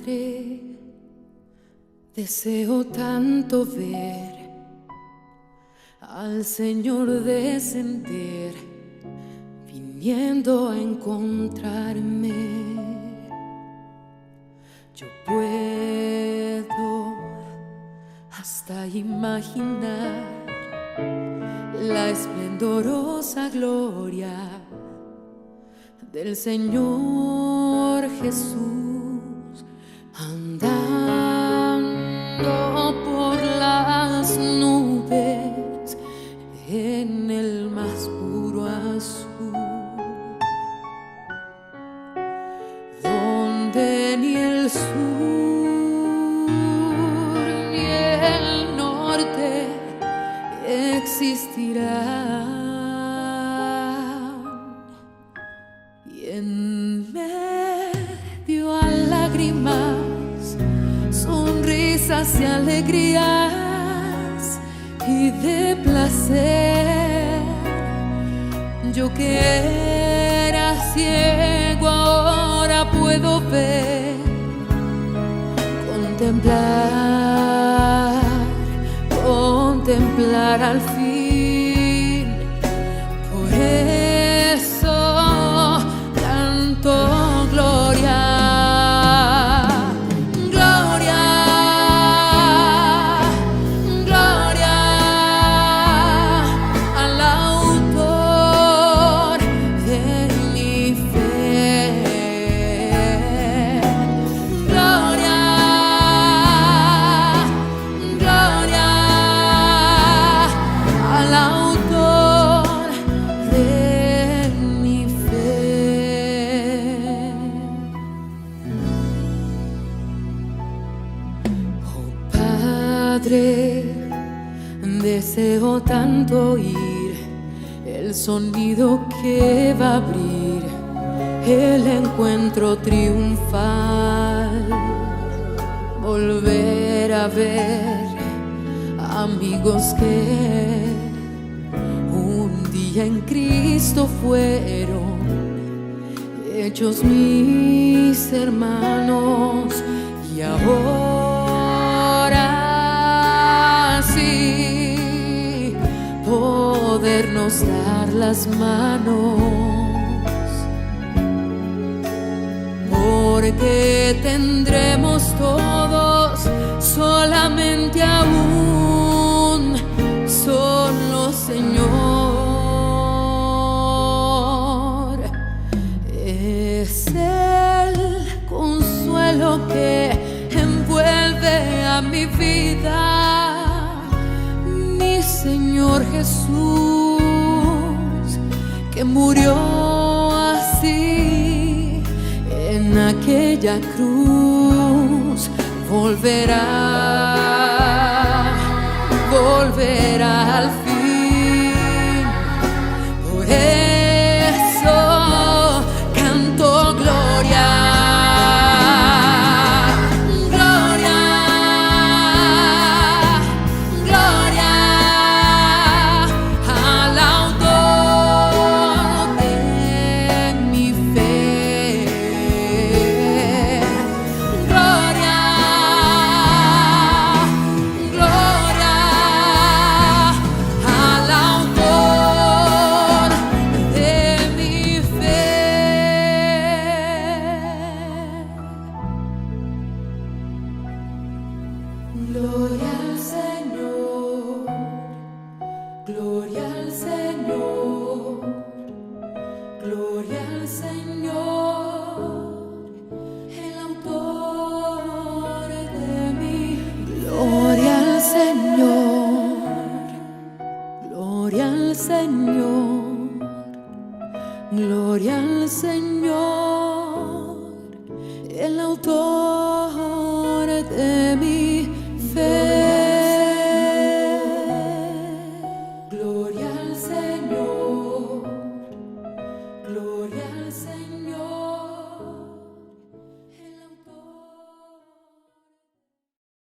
Padre, deseo tanto ver al Señor descender, viniendo a encontrarme. Yo puedo hasta imaginar la esplendorosa gloria del Señor Jesús, andando por las nubes en el más puro azul, donde ni el sur ni el norte existirán. En medio a lágrimas, sonrisas y alegrías y de placer, yo que era ciego ahora puedo ver, contemplar al fin. Por eso canto gloria, gloria, gloria al autor de mi fe. Gloria, gloria al autor de mi fe. Oh Padre, deseo tanto oír el sonido que va a abrir el encuentro triunfal, volver a ver amigos que un día en Cristo fueron hechos mis hermanos, y ahora sí podernos dar las manos, porque tendremos todos solamente a un solo Señor. Es el consuelo que envuelve a mi vida, mi Señor Jesús, que murió así en aquella cruz. Volverá al fin. Por eso canto gloria, gloria, gloria al autor de mi fe. Gloria, gloria al autor de mi fe. Gloria al Señor, gloria al Señor, gloria al Señor, el autor de mi gloria al Señor, gloria al Señor, gloria al Señor, el autor de mi